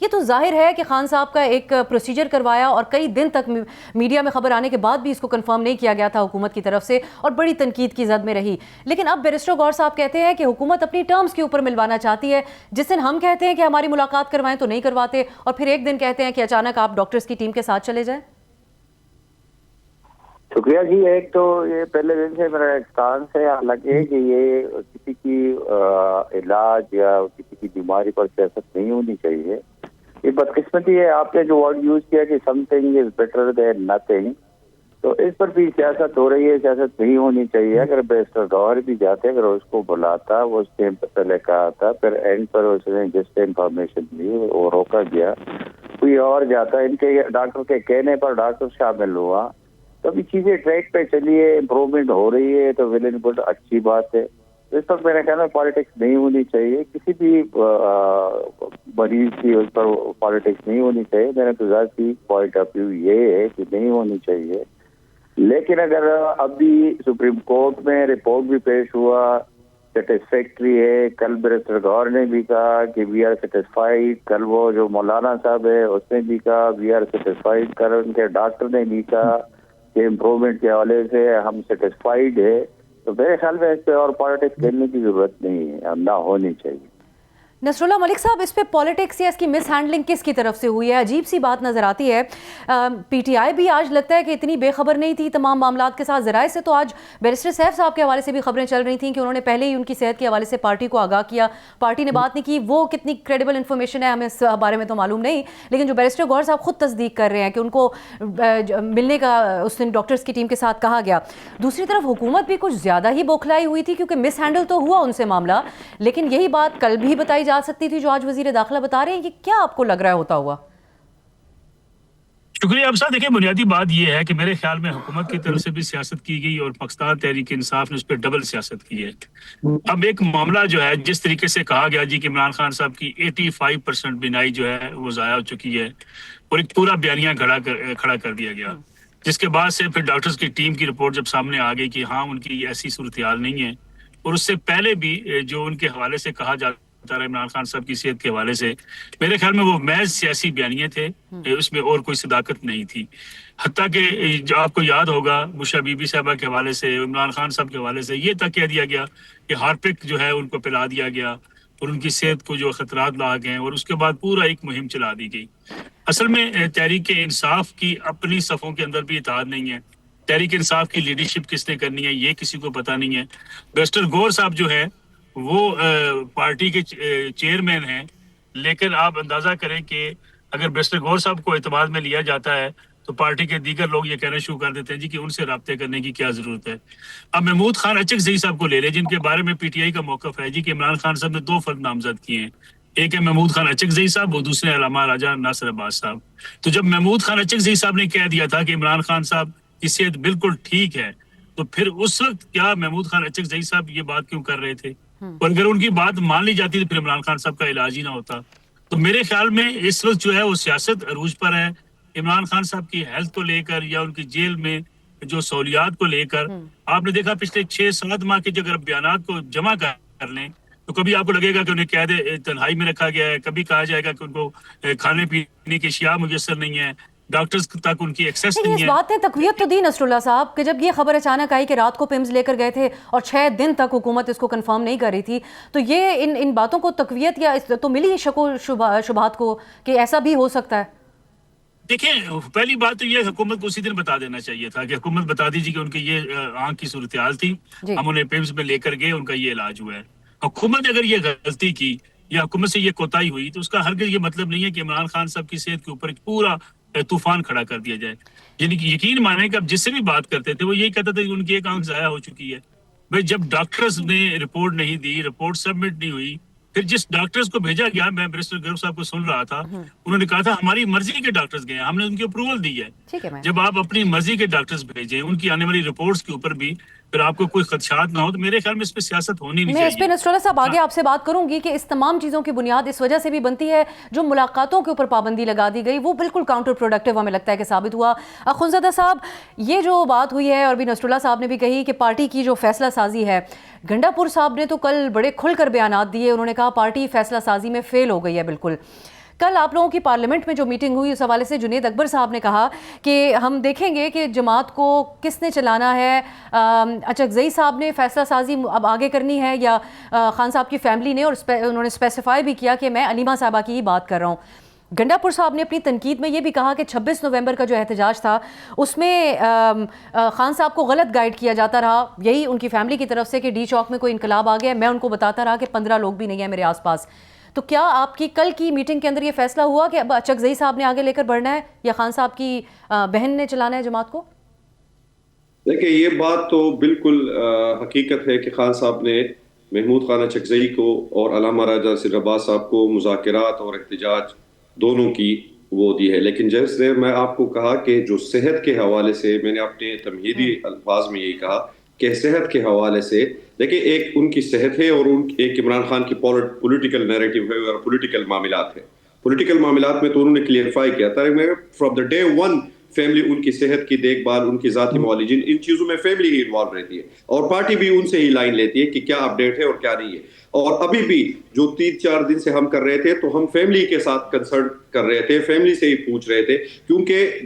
یہ تو ظاہر ہے کہ خان صاحب کا ایک پروسیجر کروایا اور کئی دن تک میڈیا میں خبر آنے کے بعد بھی اس کو کنفرم نہیں کیا گیا تھا حکومت کی طرف سے اور بڑی تنقید کی زد میں رہی. لیکن اب بیرسٹر غور صاحب کہتے ہیں کہ حکومت اپنی ٹرمز کے اوپر ملوانا چاہتی ہے. جس دن ہم کہتے ہیں کہ ہماری ملاقات کروائیں تو نہیں کرواتے, اور پھر ایک دن کہتے ہیں کہ اچانک آپ ڈاکٹرز کی ٹیم کے ساتھ چلے جائیں. شکریہ جی. ایک تو یہ پہلے دن سے میرا ایکسپیرینس ہے, حالانکہ کہ یہ کسی کی علاج یا کسی کی بیماری پر سیاست نہیں ہونی چاہیے. یہ بدقسمتی ہے, آپ نے جو ورڈ یوز کیا کہ some thing is better than nothing, تو اس پر بھی سیاست ہو رہی ہے. سیاست نہیں ہونی چاہیے. اگر بیرسٹر گور بھی جاتے, اگر اس کو بلاتا, وہ اس ٹائم پہ پہلے کہا تھا, پھر اینڈ پر اس نے جس انفارمیشن دی وہ روکا گیا, کوئی اور جاتا, ان کے ڈاکٹر کے کہنے پر ڈاکٹر شامل ہوا, تو ابھی چیزیں ٹریک پہ چلی ہے, امپروومنٹ ہو رہی ہے, تو ویل اینڈ گڈ, اچھی بات ہے. اس پر میرے خیال میں پالیٹکس نہیں ہونی چاہیے, کسی بھی مریض کی اس پر پالیٹکس نہیں ہونی چاہیے. میرا تو ذاتی پوائنٹ آف ویو یہ ہے کہ نہیں ہونی چاہیے. لیکن اگر ابھی سپریم کورٹ میں رپورٹ بھی پیش ہوا, سیٹسفیکٹری ہے, کل بیرسٹر گور نے بھی کہا کہ وی آر سیٹسفائیڈ, کل وہ جو مولانا صاحب ہے اس نے بھی کہا وی آر سیٹسفائیڈ, کل ان کے ڈاکٹر نے بھی کہا کہ امپروومنٹ کے حوالے سے ہم سیٹسفائیڈ ہے, تو میرے خیال میں اس پہ اور پالیٹکس کھیلنے کی ضرورت نہیں ہے, نہ ہونی چاہیے. نصر اللہ ملک صاحب, اس پہ پالیٹکس یا اس کی مس ہینڈلنگ کس کی طرف سے ہوئی ہے؟ عجیب سی بات نظر آتی ہے. پی ٹی آئی بھی آج لگتا ہے کہ اتنی بے خبر نہیں تھی تمام معاملات کے ساتھ. ذرائع سے تو آج بیرسٹر سیف صاحب کے حوالے سے بھی خبریں چل رہی تھیں کہ انہوں نے پہلے ہی ان کی صحت کے حوالے سے پارٹی کو آگاہ کیا, پارٹی نے بات نہیں کی. وہ کتنی کریڈیبل انفارمیشن ہے ہمیں اس بارے میں تو معلوم نہیں, لیکن جو بیرسٹر غور صاحب خود تصدیق کر رہے ہیں کہ ان کو ملنے کا اس دن ڈاکٹرز کی ٹیم کے ساتھ کہا گیا. دوسری طرف حکومت بھی کچھ زیادہ ہی بوکھلائی ہوئی تھی, کیونکہ مس ہینڈل تو ہوا ان سے معاملہ, لیکن یہی بات کل بھی بتائی جا سکتی تھی جو آج وزیر داخلہ بتا رہے ہیں. یہ کیا آپ کو لگ رہا ہوتا ہوا؟ شکریہ افسا. دیکھیں, بنیادی بات یہ ہے کہ میرے خیال میں حکومت کی طرف سے بھی سیاست کی گئی اور پاکستان تحریک انصاف نے اس پہ ڈبل سیاست کی ہے. اب ایک معاملہ جو ہے جس طریقے سے کہا گیا جی کہ عمران خان صاحب کی 85% بینائی جو ہے وہ ضائع ہو چکی ہے, اور ایک پورا بیانیہ کھڑا کر دیا گیا, جس کے بعد سے پھر ڈاکٹرز کی ٹیم کی رپورٹ جب سامنے آ گئی کہ ہاں ان کی ایسی صورتحال نہیں ہے, اور اس سے پہلے بھی جو ان کے حوالے سے کہا جاتا ہے عمران خان صاحب کی صحت کے حوالے سے, میرے خیال میں وہ محض سیاسی بیانیے تھے, اس میں اور کوئی صداقت نہیں تھی. حتیٰ کہ جو آپ کو یاد ہوگا بشا بی بی صاحبہ کے حوالے سے, عمران خان صاحب کے حوالے سے یہ تک کہہ دیا گیا کہ ہارپک جو ہے ان کو پلا دیا گیا اور ان کی صحت کو جو خطرات لاحق ہیں, اور اس کے بعد پورا ایک مہم چلا دی گئی. اصل میں تحریک انصاف کی اپنی صفوں کے اندر بھی اتحاد نہیں ہے. تحریک انصاف کی لیڈرشپ کس نے کرنی ہے یہ کسی کو پتہ نہیں ہے. بیرسٹر غور صاحب جو ہے وہ پارٹی کے چیئرمین ہیں, لیکن آپ اندازہ کریں کہ اگر بیرسٹر غور صاحب کو اعتماد میں لیا جاتا ہے تو پارٹی کے دیگر لوگ یہ کہنا شروع کر دیتے ہیں جی کہ ان سے رابطے کرنے کی کیا ضرورت ہے. اب محمود خان اچکزئی صاحب کو لے لیں, جن کے بارے میں پی ٹی آئی کا موقف ہے جی کہ عمران خان صاحب نے 2 فرد نامزد کیے ہیں, ایک ہے محمود خان اچکزئی صاحب, وہ دوسرے علامہ راجہ ناصر عباس صاحب. تو جب محمود خان اچکزئی صاحب نے کہہ دیا تھا کہ عمران خان صاحب کی صحت بالکل ٹھیک ہے, تو پھر اس وقت کیا محمود خان اچکزئی صاحب یہ بات کیوں کر رہے تھے؟ اور اگر ان کی بات مان لی جاتی تو پھر عمران خان صاحب کا علاج ہی نہ ہوتا. تو میرے خیال میں اس وقت جو ہے وہ سیاست عروج پر ہے. عمران خان صاحب کی ہیلتھ کو لے کر یا ان کی جیل میں جو سہولیات کو لے کر, آپ نے دیکھا پچھلے 6-7 ماہ کے جو اگر بیانات کو جمع کر لیں تو کبھی آپ کو لگے گا کہ انہیں قید تنہائی میں رکھا گیا ہے, کبھی کہا جائے گا کہ ان کو کھانے پینے کی اشیاء میسر نہیں ہے, ڈاکٹرز تک ان کی ایکسیس نہیں ہے. اس بات نے تقویت تو دی نصر اللہ صاحب کہ جب یہ خبر اچانک آئی کہ رات کو پمز لے کر گئے تھے اور 6 دن تک حکومت اس کو کنفرم نہیں کر رہی تھی, تو یہ ان باتوں کو تقویت یا تو ملی شک و شبہات کو کہ ایسا بھی ہو سکتا ہے. دیکھیں, پہلی بات تو یہ حکومت کو اسی دن بتا دینا چاہیے تھا کہ حکومت بتا دیجیے کہ ان کی یہ آنکھ کی صورتحال تھی, ہم انہیں پیمز میں لے کر گئے, ان کا یہ علاج ہوا ہے. حکومت اگر یہ غلطی کی یا حکومت سے یہ کوتاہی ہوئی تو اس کا ہرگز یہ مطلب نہیں ہے کہ عمران خان صاحب کی صحت کے اوپر ایک پورا طوفان کھڑا کر دیا جائے. یعنی کہ یقین مانیں کہ اب جس سے بھی بات کرتے تھے وہ یہی کہتا تھا کہ ان کی ایک آنکھ ضائع ہو چکی ہے. بھائی جب ڈاکٹرز نے رپورٹ نہیں دی, رپورٹ سبمٹ نہیں ہوئی, پھر جس ڈاکٹرز کو بھیجا گیا, میں بیرسٹر غور صاحب کو سن رہا تھا, انہوں نے کہا تھا ہماری مرضی کے ڈاکٹرز گئے, ہم نے ان کی اپروول دی ہے. جب آپ اپنی مرضی کے ڈاکٹرز بھیجیں, ان کی آنے والی رپورٹس کے اوپر بھی پھر آپ کو کوئی خدشات نہ ہو, تو میرے خیال میں اس پہ سیاست ہونی نہیں چاہیے. میں اس پہ نصر اللہ صاحب آگے آپ سے بات کروں گی کہ اس تمام چیزوں کی بنیاد اس وجہ سے بھی بنتی ہے جو ملاقاتوں کے اوپر پابندی لگا دی گئی, وہ بالکل کاؤنٹر پروڈکٹیو ہمیں لگتا ہے کہ ثابت ہوا. اخونزادہ صاحب, یہ جو بات ہوئی ہے اور بھی نصر اللہ صاحب نے بھی کہی کہ پارٹی کی جو فیصلہ سازی ہے, گنڈا پور صاحب نے تو کل بڑے کھل کر بیانات دیے, انہوں نے کہا پارٹی فیصلہ سازی میں فیل ہو گئی ہے بالکل. کل آپ لوگوں کی پارلیمنٹ میں جو میٹنگ ہوئی اس حوالے سے جنید اکبر صاحب نے کہا کہ ہم دیکھیں گے کہ جماعت کو کس نے چلانا ہے. اچکزئی صاحب نے فیصلہ سازی اب آگے کرنی ہے یا خان صاحب کی فیملی نے, اور انہوں نے اسپیسیفائی بھی کیا کہ میں علیمہ صاحبہ کی ہی بات کر رہا ہوں. گنڈا پور صاحب نے اپنی تنقید میں یہ بھی کہا کہ 26 نومبر کا جو احتجاج تھا اس میں خان صاحب کو غلط گائیڈ کیا جاتا رہا, یہی ان کی فیملی کی طرف سے کہ ڈی چوک میں کوئی انقلاب آ گیا, میں ان کو بتاتا رہا کہ 15 لوگ بھی نہیں ہیں میرے آس پاس. تو کیا آپ کی کل کی میٹنگ کے اندر یہ فیصلہ ہوا کہ اب اچکزئی صاحب نے آگے لے کر بڑھنا ہے یا خان صاحب کی بہن نے چلانا ہے جماعت کو؟ دیکھیں یہ بات تو بالکل حقیقت ہے کہ خان صاحب نے محمود خان اچکزئی کو اور علامہ راجہ سر عباس صاحب کو مذاکرات اور احتجاج دونوں کی وہ دی ہے. لیکن جیسے میں آپ کو کہا کہ جو صحت کے حوالے سے, میں نے اپنے تمہیدی الفاظ میں یہی کہا کہ صحت کے حوالے سے دیکھیں ایک ان کی صحت ہے اور ایک عمران خان کی پولیٹیکل نیریٹو ہے اور پولیٹیکل معاملات ہے. پولیٹیکل معاملات میں تو انہوں نے کلیئرفائی کیا تھا from the day one family ان کی صحت کی دیکھ بھال, ان کی ذاتی معالجین, ان چیزوں میں فیملی ہی انوالو رہتی ہے اور پارٹی بھی ان سے ہی لائن لیتی ہے کہ کیا اپڈیٹ ہے اور کیا نہیں ہے. اور ابھی بھی جو 3-4 دن سے ہم کر رہے تھے تو ہم فیملی کے ساتھ کنسلٹ کر رہے تھے, فیملی سے ہی پوچھ رہے تھے, کیونکہ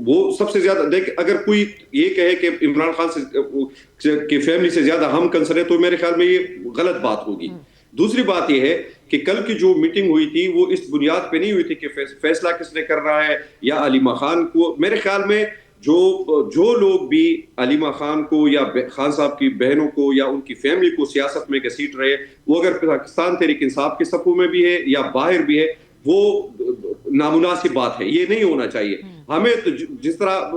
وہ سب سے زیادہ دیکھ اگر کوئی یہ کہے کہ عمران خان سے کی فیملی سے زیادہ ہم کنسرن ہیں تو میرے خیال میں یہ غلط بات ہوگی. دوسری بات یہ ہے کہ کل کی جو میٹنگ ہوئی تھی وہ اس بنیاد پہ نہیں ہوئی تھی کہ فیصلہ کس نے کر رہا ہے یا علیمہ خان کو. میرے خیال میں جو لوگ بھی علیمہ خان کو یا خان صاحب کی بہنوں کو یا ان کی فیملی کو سیاست میں گھسیٹ رہے, وہ اگر پاکستان تحریک انصاف کے صفوں میں بھی ہے یا باہر بھی ہے, وہ نامناسب بات ہے, یہ نہیں ہونا چاہیے. ہمیں جس طرح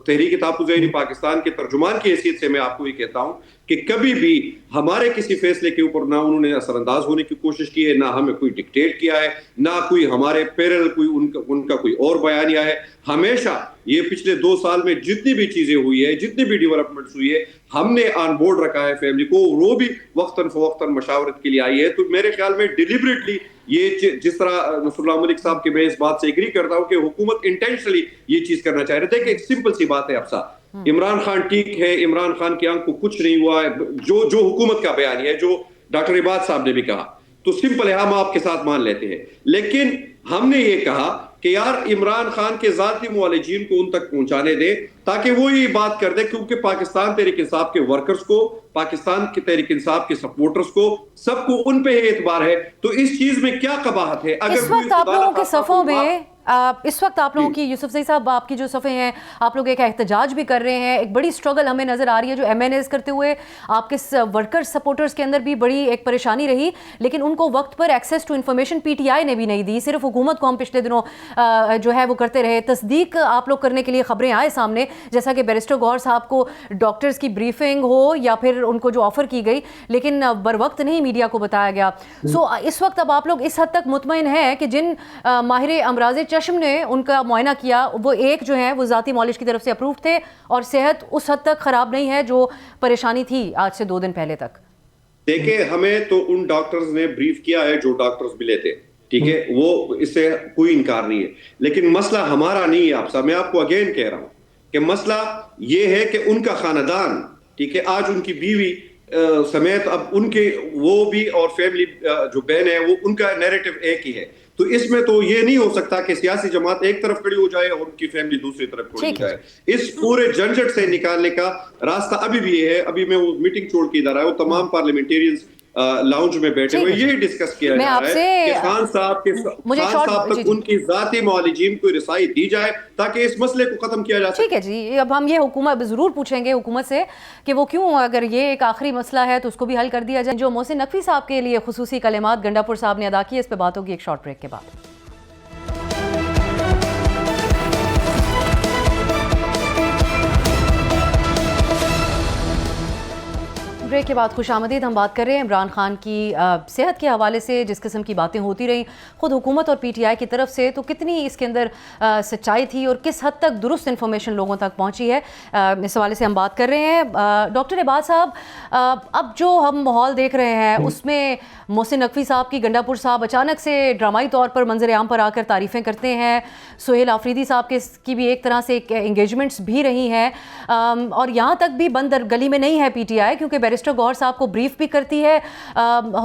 تحریک تحفظ پاکستان کے ترجمان کی حیثیت سے میں آپ کو یہ کہتا ہوں کہ کبھی بھی ہمارے کسی فیصلے کے اوپر نہ انہوں نے اثر انداز ہونے کی کوشش کی ہے, نہ ہمیں کوئی ڈکٹیٹ کیا ہے, نہ کوئی ہمارے پیرل کوئی ان کا کوئی اور بیانیہ ہے. ہمیشہ یہ پچھلے 2 سال میں جتنی بھی چیزیں ہوئی ہے, جتنی بھی ڈیولپمنٹس ہوئی ہے, ہم نے آن بورڈ رکھا ہے فیملی کو, وہ بھی وقتاً فوقتاً مشاورت کے لیے آئی ہے. تو میرے خیال میں ڈیلیبریٹلی یہ جس طرح نصر اللہ ملک صاحب کے میں اس بات سے ایگری کرتا ہوں کہ حکومت انٹینشنلی یہ چیز کرنا چاہ رہے تھے. کہ ایک سمپل سی بات ہے افسا, عمران خان ٹھیک ہے, عمران خان کی آنکھ کو کچھ نہیں ہوا ہے, جو حکومت کا بیان ہے, جو ڈاکٹر عباد صاحب نے بھی کہا, تو سمپل ہے, ہم آپ کے ساتھ مان لیتے ہیں. لیکن ہم نے یہ کہا کہ یار عمران خان کے ذاتی معالجین کو ان تک پہنچانے دیں تاکہ وہ یہ بات کر دیں, کیونکہ پاکستان تحریک انصاف کے ورکرز کو, پاکستان کے تحریک انصاف کے سپورٹرز کو, سب کو ان پہ اعتبار ہے. تو اس چیز میں کیا قباحت ہے؟ اگر اس وقت آپ لوگوں کے صفوں میں اس وقت آپ لوگوں کی یوسف زئی صاحب آپ کی جو صفحے ہیں, آپ لوگ ایک احتجاج بھی کر رہے ہیں, ایک بڑی سٹرگل ہمیں نظر آ رہی ہے جو ایم این ایز کرتے ہوئے آپ کے ورکر سپورٹرز کے اندر بھی بڑی ایک پریشانی رہی, لیکن ان کو وقت پر access to information P T I نے بھی نہیں دی, صرف حکومت کو ہم پچھلے دنوں جو ہے وہ کرتے رہے. تصدیق آپ لوگ کرنے کے لیے خبریں آئے سامنے, جیسا کہ بیرسٹر گوہر صاحب کو ڈاکٹرز کی بریفنگ ہو یا پھر ان کو جو آفر کی گئی, لیکن بر وقت نہیں میڈیا کو بتایا گیا. سو اس وقت اب آپ لوگ اس حد تک مطمئن ہیں کہ جن ماہر امراض چشم نے ان کا معائنہ کیا, وہ ایک جو ہے وہ ذاتی معالج کی طرف سے اپروف تھے اور صحت اس حد تک خراب نہیں ہے جو پریشانی تھی آج سے 2 دن پہلے تک؟ دیکھیں ہمیں تو ان ڈاکٹرز نے بریف کیا ہے جو ڈاکٹرز ملے تھے, ٹھیک ہے, وہ اس سے کوئی انکار نہیں ہے. لیکن مسئلہ ہمارا نہیں ہے آپ صاحب, میں آپ کو اگین کہہ رہا ہوں کہ مسئلہ یہ ہے کہ ان کا خاندان, ٹھیک ہے, آج ان کی بیوی سمیت اب ان کے وہ بھی اور فیملی جو بہن ہے وہ ان کا نیریٹو ایک ہی ہے. تو اس میں تو یہ نہیں ہو سکتا کہ سیاسی جماعت ایک طرف کھڑی ہو جائے اور ان کی فیملی دوسری طرف کھڑی ہو جائے. اس پورے جھنجھٹ سے نکالنے کا راستہ ابھی بھی یہ ہے. ابھی میں وہ میٹنگ چھوڑ کے ادھر آیا ہوں, تمام پارلیمنٹیرینز لاؤنج میں بیٹھے ہوئے, یہی ڈسکس کیا جا رہا ہے کہ خان صاحب تک ان کی ذاتی معالجین کو رسائی دی جائے تاکہ اس مسئلے کو ختم کیا جا سکے. ٹھیک ہے جی, اب ہم یہ حکومت ضرور پوچھیں گے حکومت سے کہ وہ کیوں, اگر یہ ایک آخری مسئلہ ہے تو اس کو بھی حل کر دیا جائے. جو محسن نقوی صاحب کے لیے خصوصی کلمات گنڈا پور صاحب نے ادا کی, اس پہ بات ہوگی ایک شارٹ بریک کے بعد. بریک کے بعد خوش آمدید. ہم بات کر رہے ہیں عمران خان کی صحت کے حوالے سے, جس قسم کی باتیں ہوتی رہیں خود حکومت اور پی ٹی آئی کی طرف سے, تو کتنی اس کے اندر سچائی تھی اور کس حد تک درست انفارمیشن لوگوں تک پہنچی ہے, اس حوالے سے ہم بات کر رہے ہیں. ڈاکٹر عباد صاحب, اب جو ہم ماحول دیکھ رہے ہیں اس میں محسن نقوی صاحب کی گنڈا پور صاحب اچانک سے ڈرامائی طور پر منظر عام پر آ کر تعریفیں کرتے ہیں, سہیل آفریدی صاحب کی بھی ایک طرح سے انگیجمنٹس بھی رہی ہیں, اور یہاں تک بھی بند گلی میں نہیں ہے پی ٹی آئی, کیونکہ بیرسٹر بیرسٹر گوہر صاحب کو بریف بھی کرتی ہے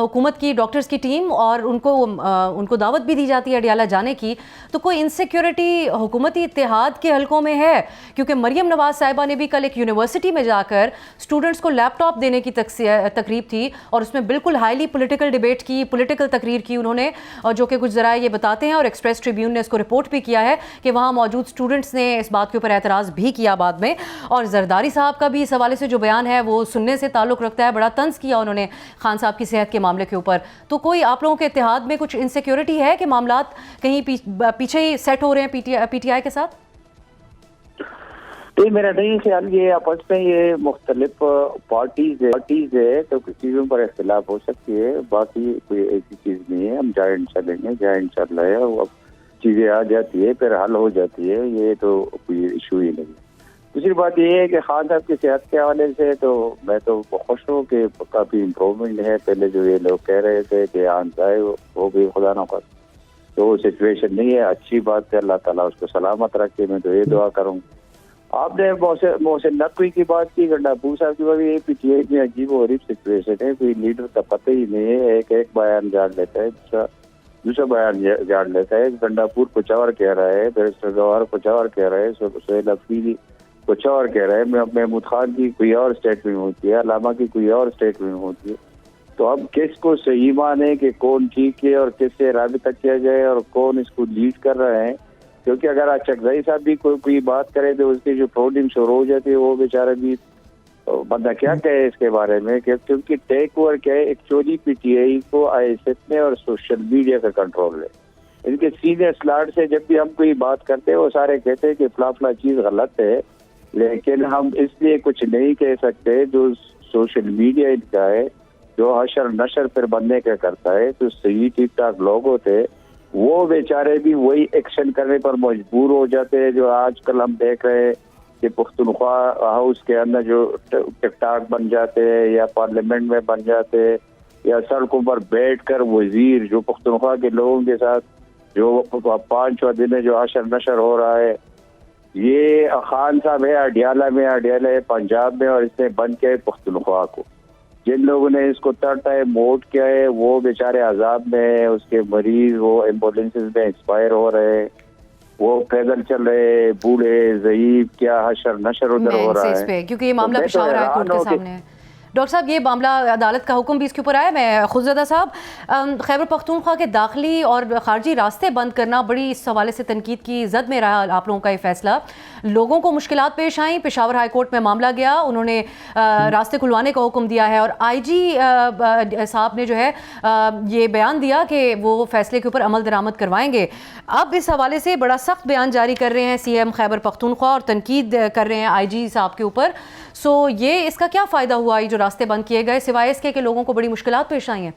حکومت کی ڈاکٹرز کی ٹیم اور ان کو دعوت بھی دی جاتی ہے اڈیالہ جانے کی. تو کوئی انسیکیورٹی حکومتی اتحاد کے حلقوں میں ہے؟ کیونکہ مریم نواز صاحبہ نے بھی کل ایک یونیورسٹی میں جا کر اسٹوڈنٹس کو لیپ ٹاپ دینے کی تقریب تھی اور اس میں بالکل ہائیلی پولیٹیکل ڈیبیٹ کی, پولیٹیکل تقریر کی انہوں نے, اور جو کہ کچھ ذرائع یہ بتاتے ہیں اور ایکسپریس ٹریبیون نے اس کو رپورٹ بھی کیا ہے کہ وہاں موجود اسٹوڈنٹس نے اس بات کے اوپر اعتراض بھی کیا بعد میں. اور زرداری صاحب کا بھی اس حوالے سے جو بیان ہے وہ سننے سے تعلق رکھتا ہے, بڑا طنز کیا انہوں نے خان صاحب کی صحت کے معاملے کے اوپر. تو کوئی آپ لوگوں کے اتحاد میں کچھ انسیکیورٹی ہے کہ معاملات کہیں پیچھے ہی سیٹ ہو رہے ہیں پی ٹی آئی کے ساتھ؟ میرا نہیں خیال, یہ آپس میں یہ مختلف پارٹیز ہے تو کچھ چیزوں پر اختلاف ہو سکتی ہے, باقی کوئی ایسی چیز نہیں ہے. ہم جائنٹ چلیں گے, جائنٹ چل رہے ہیں, اب چیزیں آ جاتی ہے پھر حل ہو جاتی ہے, یہ تو کوئی ایشو ہی نہیں. دوسری بات یہ ہے کہ خان صاحب کی صحت کے حوالے سے تو میں تو خوش ہوں کہ کافی امپروومنٹ ہے. پہلے جو یہ لوگ کہہ رہے تھے کہ آنکھ آئے وہ بھی خدا نہ خواستہ تو سچویشن نہیں ہے. اچھی بات ہے, اللہ تعالیٰ اس کو سلامت رکھے, میں تو یہ دعا کروں. آپ نے محسن نقوی کی بات کی, گنڈاپور صاحب کی بات, یہ پی ٹی آئی میں عجیب و غریب سچویشن ہے. کوئی لیڈر کا پتہ ہی نہیں ہے, ایک بیان جاڑ لیتا ہے, دوسرا بیان جاڑ لیتا ہے. گنڈاپور کچھ اور کہہ رہا ہے, بیرسٹر گوہر کچھ اور کہہ رہا ہے, سہیل حفیظی کچھ اور کہہ رہا ہے, محمود خان کی کوئی اور اسٹیٹمنٹ ہوتی ہے, علامہ کی کوئی اور اسٹیٹمنٹ ہوتی ہے. تو اب کس کو صحیح مانے کہ کون ٹھیک ہے اور کس سے رابطہ کیا جائے اور کون اس کو لیڈ کر رہے ہیں؟ کیونکہ اگر چکزئی صاحب بھی کوئی بات کرے تو اس کی جو پروڈنگ شروع ہو جاتی ہے وہ بیچارہ بھی بندہ کیا کہے اس کے بارے میں. کیونکہ ٹیک اوور کیا ہے, ایکچولی پی ٹی آئی کو آئی ایس ایف میں اور سوشل میڈیا کا کنٹرول ہے. ان کے سیدھے سلاٹ سے جب بھی ہم کوئی بات کرتے ہیں وہ سارے کہتے ہیں کہ فلاں چیز غلط ہے, لیکن ہم اس لیے کچھ نہیں کہہ سکتے. جو سوشل میڈیا ان کا ہے, جو حشر نشر پھر بننے کا کرتا ہے, تو صحیح ٹھیک ٹھاک لوگ ہوتے وہ بیچارے بھی وہی ایکشن کرنے پر مجبور ہو جاتے ہیں. جو آج کل ہم دیکھ رہے ہیں کہ پختونخوا ہاؤس کے اندر جو ٹک ٹاک بن جاتے ہیں یا پارلیمنٹ میں بن جاتے ہیں یا سڑکوں پر بیٹھ کر وزیر جو پختونخوا کے لوگوں کے ساتھ جو 5 دن میں جو حشر نشر ہو رہا ہے, یہ خان صاحب ہے اڈیالہ ہے پنجاب میں, اور اس نے بند کیا ہے پختونخوا کو. جن لوگوں نے اس کو تھرڈ ٹائم ووٹ کیا ہے وہ بیچارے عذاب میں ہیں, اس کے مریض وہ ایمبولینسز میں ایکسپائر ہو رہے ہیں, وہ پیدل چل رہے, بوڑھے ضعیف, کیا حشر نشر ادھر ہو رہا ہے. کیونکہ یہ معاملہ پشاور ہائی کورٹ کے سامنے ہے. ڈاکٹر صاحب یہ معاملہ عدالت کا حکم بھی اس کے اوپر آیا. میں خودزدہ صاحب, خیبر پختونخوا کے داخلی اور خارجی راستے بند کرنا بڑی اس حوالے سے تنقید کی زد میں رہا آپ لوگوں کا یہ فیصلہ. لوگوں کو مشکلات پیش آئیں, پشاور ہائی کورٹ میں معاملہ گیا, انہوں نے راستے کھلوانے کا حکم دیا ہے, اور آئی جی صاحب نے جو ہے یہ بیان دیا کہ وہ فیصلے کے اوپر عمل درآمد کروائیں گے. اب اس حوالے سے بڑا سخت بیان جاری کر رہے ہیں سی ایم خیبر پختونخوا اور تنقید کر رہے ہیں آئی جی صاحب کے اوپر. سو یہ اس کا کیا فائدہ ہوا یہ جو راستے بند کیے گئے, سوائے اس کے کہ لوگوں کو بڑی مشکلات پیش آئی ہیں؟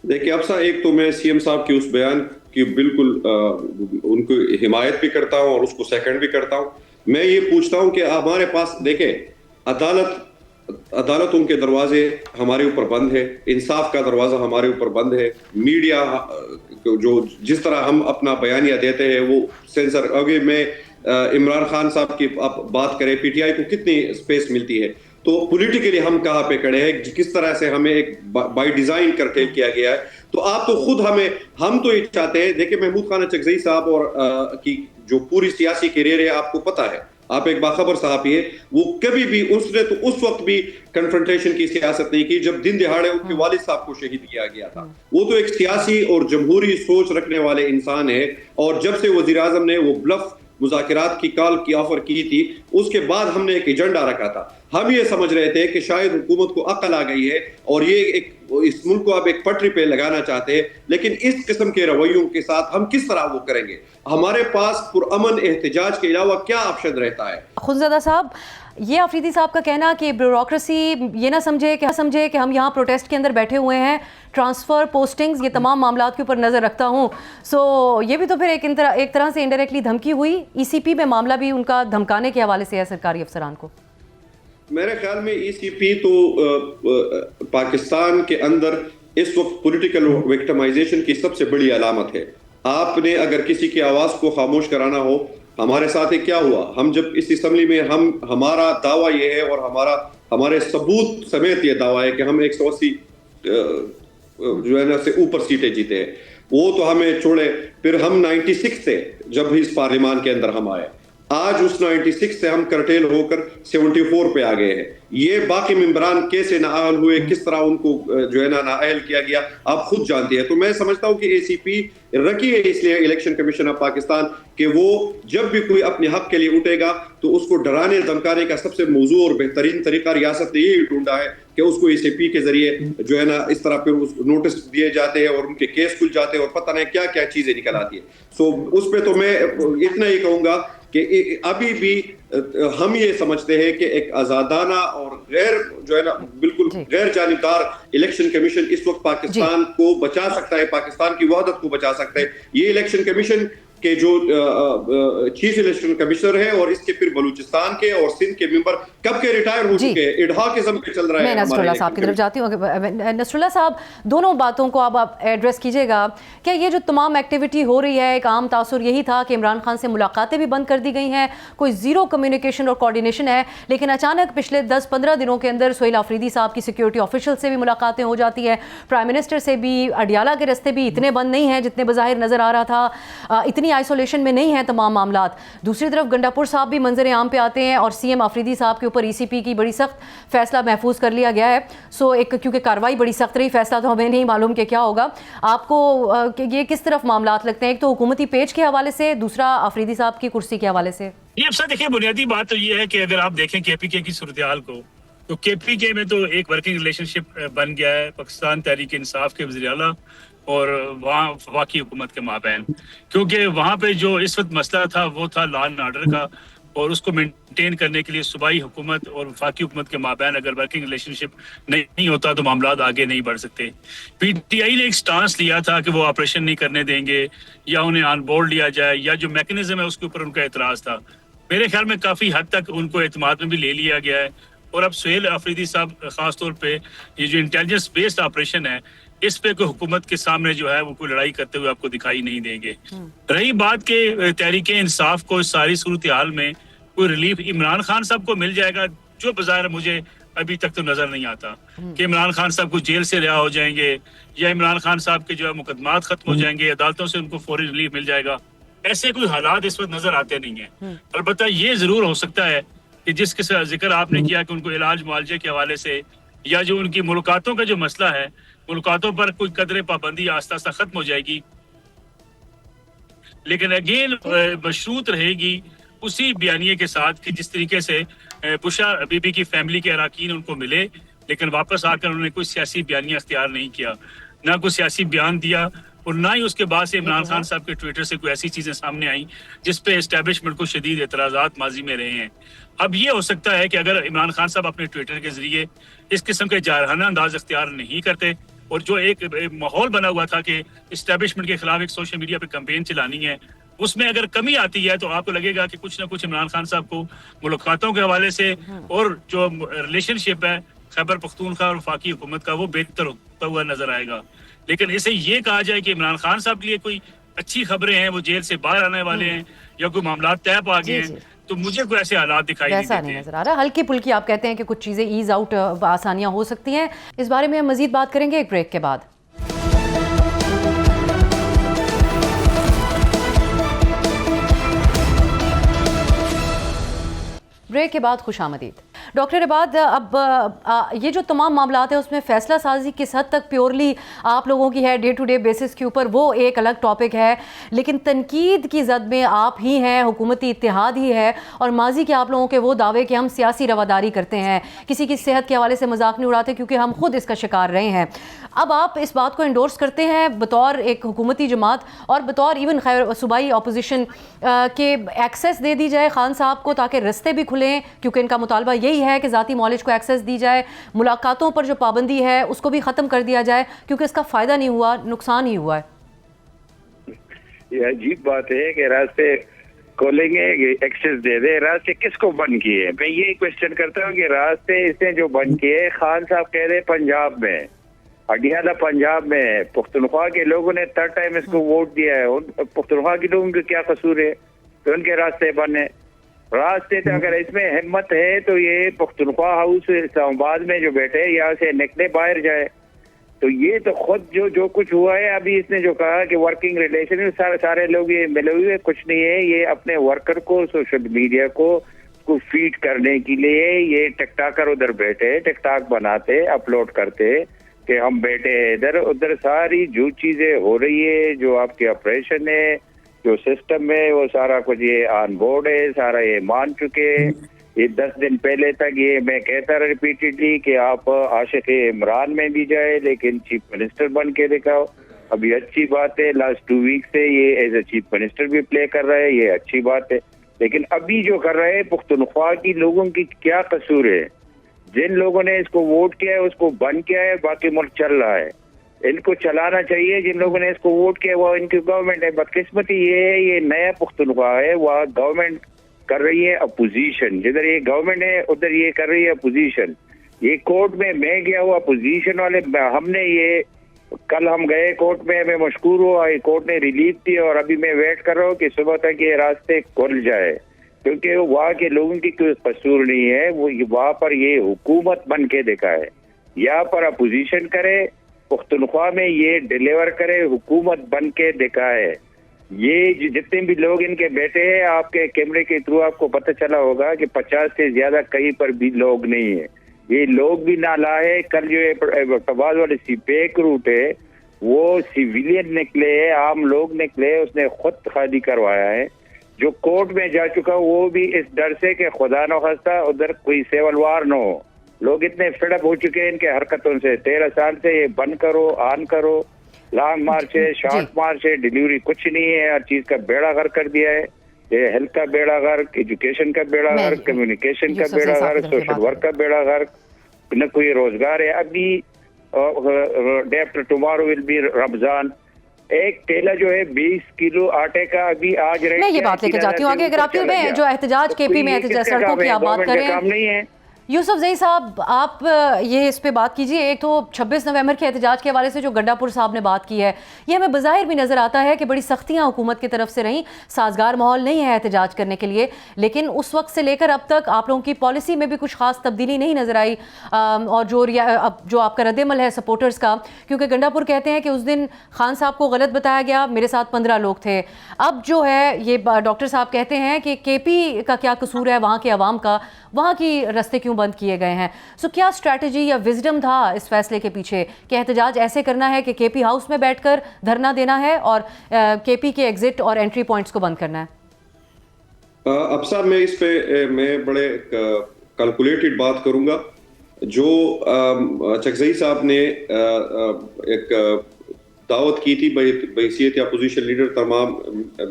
دیکھیے اب ایک تو میں سی ایم صاحب کی اس بیان کی بالکل ان کو حمایت بھی کرتا ہوں اور اس کو سیکنڈ بھی کرتا ہوں. میں یہ پوچھتا ہوں کہ ہمارے پاس دیکھیں عدالت ان کے دروازے ہمارے اوپر بند ہے, انصاف کا دروازہ ہمارے اوپر بند ہے, میڈیا جو جس طرح ہم اپنا بیانیہ دیتے ہیں وہ سینسر. ابھی میں عمران خان صاحب کی آپ بات کریں, پی ٹی آئی کو کتنی اسپیس ملتی ہے, تو پولیٹیکلی ہم کہاں پہ کھڑے ہیں, کس طرح سے ہمیں ایک بائی ڈیزائن کر کے کیا گیا ہے. تو آپ تو خود ہم تو یہ چاہتے ہیں. دیکھیں محمود خان چکزئی صاحب اور کی جو پوری سیاسی کیریئر ہے آپ کو پتا ہے, آپ ایک باخبر صحافی ہے, وہ کبھی بھی اس نے تو اس وقت بھی کنفرنٹیشن کی سیاست نہیں کی جب دن دہاڑے ان کے والد صاحب کو شہید کیا گیا تھا. وہ تو ایک سیاسی اور جمہوری سوچ رکھنے والے انسان ہے, اور جب سے وزیر اعظم نے وہ بلف مذاکرات کی کال کی آفر کی تھی, اس کے بعد ہم نے ایک ایجنڈا رکھا تھا. ہم یہ سمجھ رہے تھے کہ شاید حکومت کو عقل آ گئی ہے اور یہ اس ملک کو اب ایک پٹری پہ لگانا چاہتے ہیں, لیکن اس قسم کے رویوں کے ساتھ ہم کس طرح وہ کریں گے؟ ہمارے پاس پرامن احتجاج کے علاوہ کیا آپشن رہتا ہے؟ خونزادہ صاحب, یہ آفریدی صاحب کا کہنا کہ بیوروکریسی یہ نہ سمجھے کہ ہم یہاں پروٹیسٹ کے اندر بیٹھے ہوئے ہیں, ٹرانسفر پوسٹنگز یہ تمام معاملات کے اوپر نظر رکھتا ہوں. سو یہ بھی تو پھر ایک طرح سے انڈائریکٹلی دھمکی ہوئی. ای سی پی میں معاملہ بھی ان کا دھمکانے کے حوالے سے ہے سرکاری افسران کو. میرے خیال میں ای سی پی تو پاکستان کے اندر اس وقت پولیٹیکل وکٹمائزیشن کی سب سے بڑی علامت ہے. آپ نے اگر کسی کی آواز کو خاموش کرانا ہو, ہمارے ساتھ کیا ہوا, ہم جب اس اسمبلی میں ہمارا دعویٰ یہ ہے اور ہمارے ثبوت سمیت یہ دعویٰ ہے کہ ہم 180 جو ہے نا سے اوپر سیٹیں جیتے ہیں. وہ تو ہمیں چھوڑے, پھر ہم 96 تھے جب اس پارلیمان کے اندر ہم آئے, آج اس 96 سے ہم کرٹیل ہو کر 74 پہ آ گئے ہیں. یہ باقی ممبران کیسے نااہل ہوئے, کس طرح ان کو جو ہے نا نااہل کیا گیا, آپ خود جانتے ہیں. تو میں سمجھتا ہوں کہ اے سی پی رکھی ہے اس لیے الیکشن کمیشن آف پاکستان کہ وہ جب بھی کوئی اپنے حق کے لیے اٹھے گا تو اس کو ڈرانے دھمکانے کا سب سے موزوں اور بہترین طریقہ ریاست نے یہی ڈھونڈا ہے کہ اس کو اے سی پی کے ذریعے جو ہے نا اس طرح پھر نوٹس دیے جاتے ہیں اور ان کے کیس کھل جاتے ہیں اور پتہ نہیں کیا کیا چیزیں نکل آتی ہیں. سو اس پہ تو میں اتنا ہی کہوں گا کہ ابھی بھی ہم یہ سمجھتے ہیں کہ ایک آزادانہ اور غیر جو ہے نا بالکل غیر جانبدار الیکشن کمیشن اس وقت پاکستان کو بچا سکتا ہے, پاکستان کی وحدت کو بچا سکتا ہے. یہ الیکشن کمیشن کے جو چیف الیکشن کمشنر ہے اور اس کے پھر بلوچستان کے اور سندھ کے ممبر کب کے ریٹائر ہو چکے ہیں, اڈھاکزم پہ چل رہا ہے. میں نصر اللہ صاحب کی طرف جاتی ہوں. نصر اللہ صاحب, دونوں باتوں کو آپ ایڈریس کیجیے گا. کیا یہ جو تمام ایکٹیویٹی ہو رہی ہے, ایک عام تاثر یہی تھا کہ عمران خان سے ملاقاتیں بھی بند کر دی گئی ہیں, کوئی زیرو کمیونیکیشن اور کوارڈینیشن ہے, لیکن اچانک پچھلے 10-15 دنوں کے اندر سہیل آفریدی صاحب کی سیکیورٹی آفیشل سے بھی ملاقاتیں ہو جاتی ہیں, پرائم منسٹر سے بھی, اڈیالہ کے رستے بھی اتنے بند نہیں ہیں جتنے بظاہر نظر آ رہا تھا, اتنی آئسولیشن میں نہیں ہیں تمام معاملات. دوسری طرف گنڈاپور صاحب بھی منظر عام پہ آتے ہیں اور سی ایم آفریدی صاحب کے اوپر ای سی پی کی بڑی سخت فیصلہ محفوظ کر لیا گیا ہے. سو ایک کیونکہ کارروائی بڑی سخت رہی, فیصلہ تو ہمیں نہیں معلوم کہ کیا ہوگا. آپ کو یہ کس طرف معاملات لگتے ہیں, ایک تو حکومتی پیج کے حوالے سے, دوسرا آفریدی صاحب کی کرسی کے حوالے سے؟ یہ اب دیکھیں, بنیادی بات تو یہ ہے کہ اگر آپ دیکھیں کے پی کے کی صورتحال کو, تو کے پی کے میں تو ایک ورکنگ ریلیشن شپ بن گیا ہے پاکستان تحریک انصاف کے وزیر اعلیٰ اور وہاں وفاقی حکومت کے مابین, کیونکہ وہاں پہ جو اس وقت مسئلہ تھا وہ تھا لا اینڈ آرڈر کا, اور اس کو مینٹین کرنے کے لیے صوبائی حکومت اور وفاقی حکومت کے مابین اگر ورکنگ ریلیشن شپ نہیں ہوتا تو معاملات آگے نہیں بڑھ سکتے. پی ٹی آئی نے ایک سٹانس لیا تھا کہ وہ آپریشن نہیں کرنے دیں گے یا انہیں آن بورڈ لیا جائے, یا جو میکنزم ہے اس کے اوپر ان کا اعتراض تھا. میرے خیال میں کافی حد تک ان کو اعتماد میں بھی لے لیا گیا ہے, اور اب سہیل آفریدی صاحب خاص طور پہ یہ جو انٹیلیجنس بیسڈ آپریشن ہے اس پہ کوئی حکومت کے سامنے جو ہے وہ کوئی لڑائی کرتے ہوئے آپ کو دکھائی نہیں دیں گے. رہی بات کہ تحریک انصاف کو اس ساری صورتحال میں کوئی ریلیف عمران خان صاحب کو مل جائے گا, جو بظاہر مجھے ابھی تک تو نظر نہیں آتا کہ عمران خان صاحب کو جیل سے رہا ہو جائیں گے یا عمران خان صاحب کے جو ہے مقدمات ختم ہو جائیں گے, عدالتوں سے ان کو فوری ریلیف مل جائے گا. ایسے کوئی حالات اس وقت نظر آتے نہیں ہیں. البتہ یہ ضرور ہو سکتا ہے کہ جس کے ذکر آپ نے کیا کہ ان کو علاج معالجے کے حوالے سے یا جو ان کی ملاقاتوں کا جو مسئلہ ہے, ملاقاتوں پر کوئی قدر پابندی آہستہ آہستہ ختم ہو جائے گی, لیکن اگین مشروط رہے گی اسی بیانیے کے ساتھ کہ جس طریقے سے بشا بی بی کی فیملی کے اراکین ان کو ملے, لیکن واپس آ کر انہوں نے کوئی سیاسی بیانیہ اختیار نہیں کیا, نہ کوئی سیاسی بیان دیا, اور نہ ہی اس کے بعد سے عمران خان صاحب کے ٹویٹر سے کوئی ایسی چیزیں سامنے آئیں جس پہ اسٹیبلشمنٹ کو شدید اعتراضات ماضی میں رہے ہیں. اب یہ ہو سکتا ہے کہ اگر عمران خان صاحب اپنے ٹویٹر کے ذریعے اس قسم کے جارحانہ انداز اختیار نہیں کرتے, اور جو ایک ماحول بنا ہوا تھا کہ اسٹیبلشمنٹ کے خلاف ایک سوشل میڈیا پہ کمپین چلانی ہے, اس میں اگر کمی آتی ہے تو آپ کو لگے گا کہ کچھ نہ کچھ عمران خان صاحب کو ملاقاتوں کے حوالے سے اور جو ریلیشن شپ ہے خیبر پختونخوا اور وفاقی حکومت کا وہ بہتر ہوتا ہوا نظر آئے گا. لیکن اسے یہ کہا جائے کہ عمران خان صاحب کے لیے کوئی اچھی خبریں ہیں, وہ جیل سے باہر آنے والے ہیں یا کوئی معاملات طے پا گئے ہیں, تو مجھے کوئی ایسے حالات دکھائی نہیں نظر آ رہا. ہلکی پھلکی آپ کہتے ہیں کہ کچھ چیزیں ایز آؤٹ آسانیاں ہو سکتی ہیں. اس بارے میں ہم مزید بات کریں گے ایک بریک کے بعد. بریک کے بعد خوش آمدید. ڈاکٹر عباد, اب یہ جو تمام معاملات ہیں اس میں فیصلہ سازی کس حد تک پیورلی آپ لوگوں کی ہے ڈے ٹو ڈے بیسس کے اوپر, وہ ایک الگ ٹاپک ہے, لیکن تنقید کی زد میں آپ ہی ہیں, حکومتی اتحاد ہی ہے, اور ماضی کے آپ لوگوں کے وہ دعوے کہ ہم سیاسی رواداری کرتے ہیں, کسی کی صحت کے حوالے سے مذاق نہیں اڑاتے کیونکہ ہم خود اس کا شکار رہے ہیں. اب آپ اس بات کو انڈورس کرتے ہیں بطور ایک حکومتی جماعت اور بطور ایون صوبائی اپوزیشن کہ ایکسیس دے دی جائے خان صاحب کو تاکہ رستے بھی کھلیں, کیونکہ ان کا مطالبہ یہی ہے کہ ذاتی معالج کو ایکسیس دی جائے, ملاقاتوں پر جو پابندی ہے اس کو بھی ختم کر دیا جائے کیونکہ اس کا فائدہ نہیں ہوا, نقصان ہی ہوا ہے. یہ عجیب بات ہے کہ راستے کھولیں گے, ایکسیس دے دے, راستے کس کو بند کیے؟ میں یہ کوشچن کرتا ہوں کہ راستے اس نے جو بند کیے, خان صاحب کہہ رہے پنجاب میں, اڈیالہ پنجاب میں, پختونخوا کے لوگوں نے تھرڈ ٹائم اس کو ووٹ دیا ہے, پختونخوا کے لوگوں کے کیا قصور ہے کہ ان کے راستے بند ہیں؟ راستے تھے. اگر اس میں ہمت ہے تو یہ پختونخوا ہاؤس اسلام آباد میں جو بیٹھے یہاں سے نکلے باہر جائے. تو یہ تو خود جو کچھ ہوا ہے ابھی اس نے جو کہا کہ ورکنگ ریلیشن سارے لوگ یہ ملے ہوئے, کچھ نہیں ہے. یہ اپنے ورکر کو سوشل میڈیا کو فیڈ کرنے کے لیے یہ ٹک ٹاکر ادھر بیٹھے ٹک ٹاک بناتے اپلوڈ کرتے کہ ہم بیٹھے ہیں ادھر ادھر. ساری جو چیزیں ہو رہی ہے جو آپ کے آپریشن ہے جو سسٹم ہے وہ سارا کچھ یہ آن بورڈ ہے, سارا یہ مان چکے. یہ 10 دن پہلے تک یہ میں کہتا رہا ریپیٹڈلی کہ آپ عاشق عمران میں بھی جائے لیکن چیف منسٹر بن کے دکھاؤ. ابھی اچھی بات ہے, لاسٹ 2 ویک سے یہ ایز اے چیف منسٹر بھی پلے کر رہا ہے, یہ اچھی بات ہے. لیکن ابھی جو کر رہے ہیں پختونخوا کی لوگوں کی کیا قصور ہے؟ جن لوگوں نے اس کو ووٹ کیا ہے اس کو بند کیا ہے, باقی ملک چل رہا ہے. ان کو چلانا چاہیے. جن لوگوں نے اس کو ووٹ کیا وہ ان کی گورنمنٹ ہے. بدقسمتی یہ ہے یہ نیا پختونخوا ہے, وہاں گورنمنٹ کر رہی ہے اپوزیشن. جدھر یہ گورنمنٹ ہے ادھر یہ کر رہی ہے اپوزیشن. یہ کورٹ میں گیا ہوا اپوزیشن والے, ہم نے یہ کل ہم گئے کورٹ میں, ہمیں مشکور ہوا کورٹ نے ریلیف دی اور ابھی میں ویٹ کر رہا ہوں کہ صبح تک یہ راستے کھل جائے کیونکہ وہاں کے لوگوں کی کوئی قصور نہیں ہے. وہ وہاں پر یہ حکومت بن کے دکھائے, یہاں پر اپوزیشن کرے, پختونخوا میں یہ ڈیلیور کرے, حکومت بن کے دکھائے. یہ جتنے بھی لوگ ان کے بیٹھے ہیں آپ کے کیمرے کے تھرو آپ کو پتہ چلا ہوگا کہ 50 سے زیادہ کہیں پر بھی لوگ نہیں ہیں. یہ لوگ بھی نالا ہے. کل جو پرواز والے سی پیک روٹ ہے وہ سیویلین نکلے, عام لوگ نکلے, اس نے خود خالی کروایا ہے. جو کورٹ میں جا چکا وہ بھی اس ڈر سے کہ خدا نخواستہ ادھر کوئی سیول وار نہ ہو. لوگ اتنے فیڈ اپ ہو چکے ہیں ان کے حرکتوں سے. 13 سال سے یہ بند کرو آن کرو, لانگ مارچ ہے, شارٹ مارچ ہے, ڈیلیوری کچھ نہیں ہے. ہر چیز کا بیڑا غرق کر دیا ہے. یہ ہیلتھ کا بیڑا غرق, ایجوکیشن کا بیڑا غرق, کمیونیکیشن کا بیڑا غرق, سوشل ورک کا بیڑا غرق. نہ کوئی روزگار ہے. ابھی day after tomorrow will be Ramzan. ایک ٹیلا جو ہے 20 کلو آٹے کا ابھی آج میں یہ بات لے کے جاتی ہوں آگے. اگر آپ کی جو احتجاج کے پی میں سڑکوں کی آپ بات کریں, کام نہیں ہے. یوسف زئی صاحب آپ یہ اس پہ بات کیجئے. ایک تو 26 نومبر کے احتجاج کے حوالے سے جو گڈا پور صاحب نے بات کی ہے یہ ہمیں بظاہر بھی نظر آتا ہے کہ بڑی سختیاں حکومت کی طرف سے رہیں, سازگار ماحول نہیں ہے احتجاج کرنے کے لیے, لیکن اس وقت سے لے کر اب تک آپ لوگوں کی پالیسی میں بھی کچھ خاص تبدیلی نہیں نظر آئی. اور جو آپ کا رد عمل ہے سپورٹرز کا, کیونکہ گنڈا پور کہتے ہیں کہ اس دن خان صاحب کو غلط بتایا گیا, میرے ساتھ 15 لوگ تھے. اب جو ہے یہ ڈاکٹر صاحب کہتے ہیں کہ کے پی کا کیا قصور ہے, وہاں کے عوام کا, وہاں کی رستے کیوں بند کیے گئے ہیں. سو کیا اسٹریٹجی یا وزڈم تھا اس فیصلے کے پیچھے کہ احتجاج ایسے کرنا ہے کہ کے پی ہاؤس میں بیٹھ کر دھرنا دینا ہے اور کے پی کے ایگزٹ اور انٹری پوائنٹس کو بند کرنا ہے؟ اب صاحب میں اس پہ میں بڑے کیلکولیٹڈ بات کروں گا. جو چکزئی صاحب نے ایک دعوت کی تھی بحیثیت اپوزیشن لیڈر تمام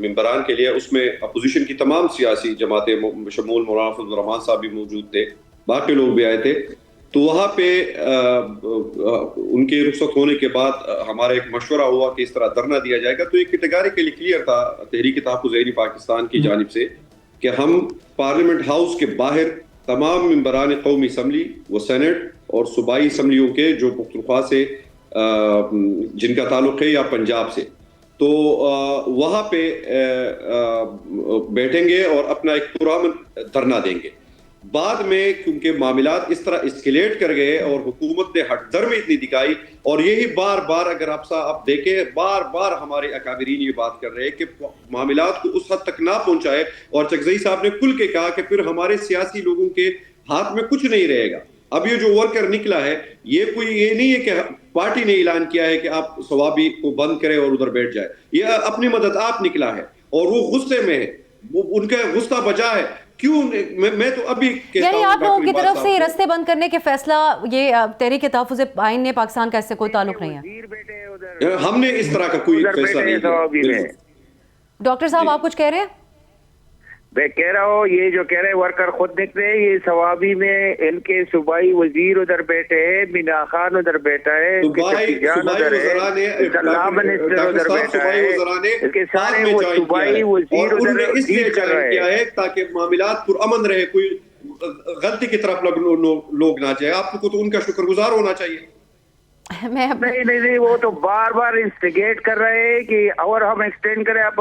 ممبران کے لیے, اس میں اپوزیشن کی تمام سیاسی جماعتیں شمول مولانا فضل الرحمان صاحب بھی موجود تھے, باقی لوگ بھی آئے تھے. تو وہاں پہ ان کے رخصت ہونے کے بعد ہمارا ایک مشورہ ہوا کہ اس طرح دھرنا دیا جائے گا. تو ایک کیٹیگریکلی کلیئر تھا تحریک تحفظ اہلی پاکستان کی جانب سے کہ ہم پارلیمنٹ ہاؤس کے باہر تمام ممبران قومی اسمبلی و سینٹ اور صوبائی اسمبلیوں کے جو پختونخوا سے جن کا تعلق ہے یا پنجاب سے, تو وہاں پہ بیٹھیں گے اور اپنا ایک پرامن دھرنا دیں گے. بعد میں کیونکہ معاملات اس طرح اسکیلیٹ کر گئے اور حکومت نے ہٹ درمی اتنی دکھائی, اور یہی بار بار اگر آپ دیکھیں بار بار ہمارے اکابرین یہ بات کر رہے ہیں کہ معاملات کو اس حد تک نہ پہنچائے. اور چکزئی صاحب نے کھل کے کہا کہ پھر ہمارے سیاسی لوگوں کے ہاتھ میں کچھ نہیں رہے گا. اب یہ جو ورکر نکلا ہے یہ کوئی یہ نہیں ہے کہ پارٹی نے اعلان کیا ہے کہ آپ ثوابی کو بند کریں اور ادھر بیٹھ جائے. یہ اپنی مدد آپ نکلا ہے اور وہ غصے میں ہے, وہ ان کا غصہ بچا ہے. کیوں میں تو ابھی یعنی آپ لوگوں کی طرف سے رستے بند کرنے کے فیصلہ یہ تحریک تحفظ آئین نے پاکستان کا اس سے کوئی تعلق نہیں ہے؟ ہم نے اس طرح کا کوئی فیصلہ نہیں کیا. ڈاکٹر صاحب آپ کچھ کہہ رہے ہیں؟ میں کہہ رہا ہوں یہ جو کہہ رہے ورکر خود نکلے, یہ ثوابی میں ان کے صوبائی وزیر ادھر بیٹھے ہیں, مینا خان ادھر بیٹھا ہے, تاکہ معاملات پرامن رہے, کوئی غلطی کی طرف لوگ نہ جائے. آپ کو تو ان کا شکر گزار ہونا چاہیے. نہیں وہ تو بار بار انسٹیگیٹ کر رہے ہیں کہ اور ہم ایکسٹینڈ کریں. آپ